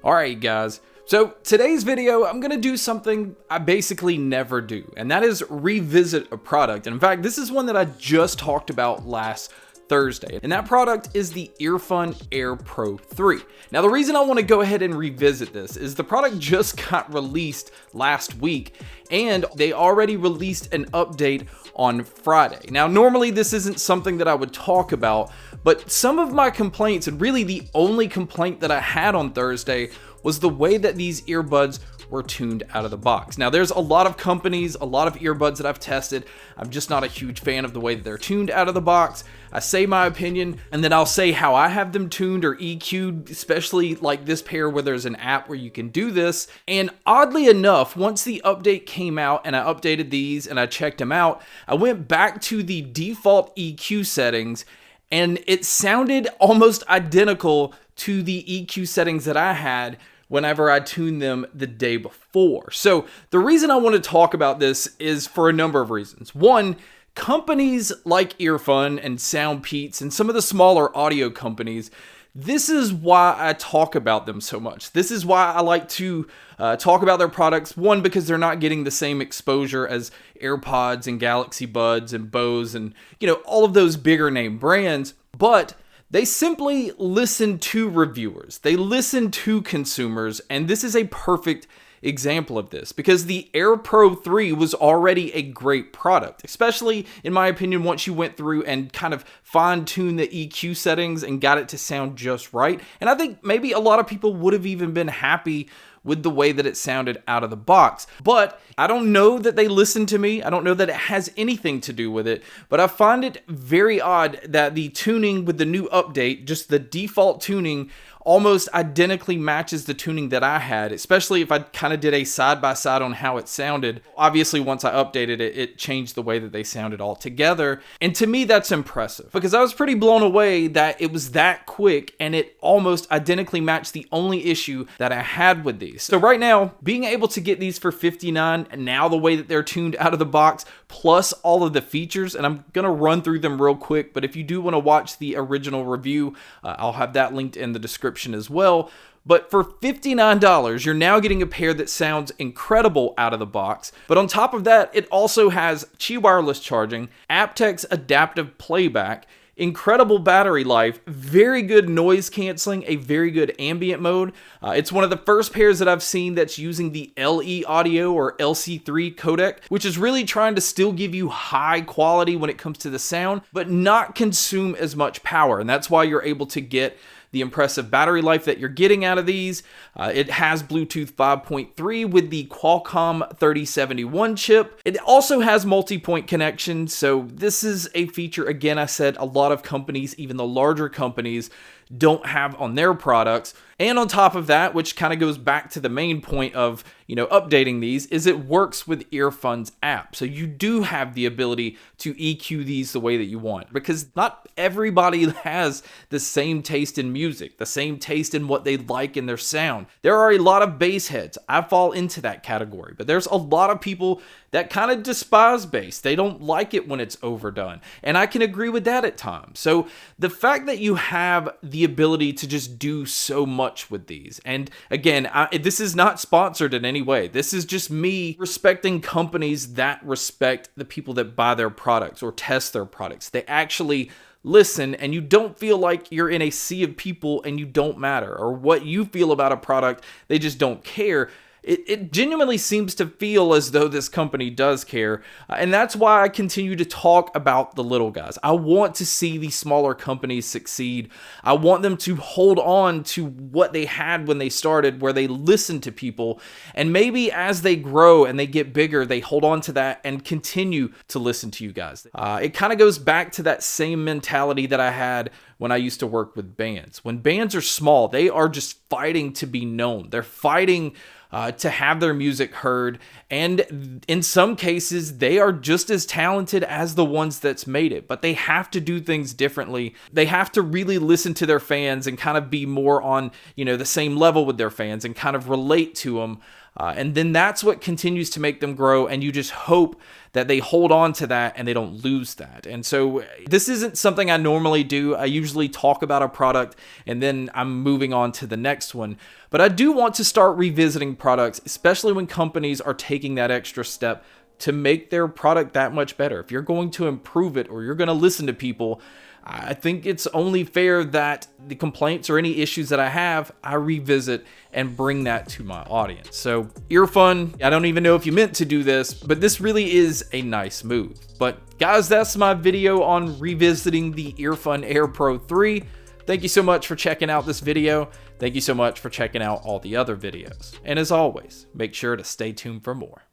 Alright guys, so today's video I'm going to do something I basically never do, and that is revisit a product. And in fact, this is one that I just talked about last Thursday, and that product is the EarFun Air Pro 3. Now the reason I want to go ahead and revisit this is the product just got released last week, and they already released an update on Friday. Now normally this isn't something that I would talk about, but some of my complaints, and really the only complaint that I had on Thursday, was the way that these earbuds were tuned out of the box. Now there's a lot of companies, a lot of earbuds that I've tested. I'm just not a huge fan of the way that they're tuned out of the box. I say my opinion, and then I'll say how I have them tuned or EQ'd, especially like this pair where there's an app where you can do this. And oddly enough, once the update came out and I updated these and I checked them out, I went back to the default EQ settings and it sounded almost identical to the EQ settings that I had whenever I tuned them the day before. So the reason I want to talk about this is for a number of reasons. One, companies like EarFun and SoundPeats and some of the smaller audio companies, this is why I talk about them so much. This is why I like to talk about their products. One, because they're not getting the same exposure as AirPods and Galaxy Buds and Bose and, all of those bigger name brands. But they simply listen to reviewers. They listen to consumers, and this is a perfect example of this because the Air Pro 3 was already a great product, especially in my opinion once you went through and kind of fine-tuned the EQ settings and got it to sound just right. And I think maybe a lot of people would have even been happy with the way that it sounded out of the box. But I don't know that they listen to me. I don't know that it has anything to do with it, but I find it very odd that the tuning with the new update, just the default tuning, almost identically matches the tuning that I had, especially if I kind of did a side-by-side on how it sounded. Obviously, once I updated it, it changed the way that they sounded altogether. And to me, that's impressive because I was pretty blown away that it was that quick and it almost identically matched the only issue that I had with these. So right now, being able to get these for $59, and now the way that they're tuned out of the box, plus all of the features, and I'm going to run through them real quick, but if you do want to watch the original review, I'll have that linked in the description as well. But for $59, you're now getting a pair that sounds incredible out of the box. But on top of that, it also has Qi wireless charging, aptX adaptive playback, incredible battery life, very good noise canceling, a very good ambient mode. It's one of the first pairs that I've seen that's using the LE audio or LC3 codec, which is really trying to still give you high quality when it comes to the sound, but not consume as much power. And that's why you're able to get the impressive battery life that you're getting out of these. It has Bluetooth 5.3 with the Qualcomm 3071 chip. It also has multi-point connection, so this is a feature, again, I said a lot of companies, even the larger companies, don't have on their products. And on top of that, which kind of goes back to the main point of, updating these, is it works with EarFun's app. So you do have the ability to EQ these the way that you want, because not everybody has the same taste in music, the same taste in what they like in their sound. There are a lot of bass heads. I fall into that category, but there's a lot of people that kind of despise bass. They don't like it when it's overdone. And I can agree with that at times. So the fact that you have the ability to just do so much with these, and again, this is not sponsored in any way. This is just me respecting companies that respect the people that buy their products or test their products. They actually listen, and you don't feel like you're in a sea of people and you don't matter, or what you feel about a product, they just don't care. It genuinely seems to feel as though this company does care, and that's why I continue to talk about the little guys. I want to see these smaller companies succeed. I want them to hold on to what they had when they started, where they listened to people, and maybe as they grow and they get bigger, they hold on to that and continue to listen to you guys. It kind of goes back to that same mentality that I had when I used to work with bands. When bands are small, they are just fighting to be known. They're fighting to have their music heard, and in some cases they are just as talented as the ones that's made it, but they have to do things differently. They have to really listen to their fans and kind of be more on the same level with their fans and kind of relate to them. And then that's what continues to make them grow, and you just hope that they hold on to that and they don't lose that. And so this isn't something I normally do. I usually talk about a product and then I'm moving on to the next one. But I do want to start revisiting products, especially when companies are taking that extra step to make their product that much better. If you're going to improve it or you're going to listen to people, I think it's only fair that the complaints or any issues that I have, I revisit and bring that to my audience. So EarFun, I don't even know if you meant to do this, but this really is a nice move. But guys, that's my video on revisiting the EarFun Air Pro 3. Thank you so much for checking out this video. Thank you so much for checking out all the other videos. And as always, make sure to stay tuned for more.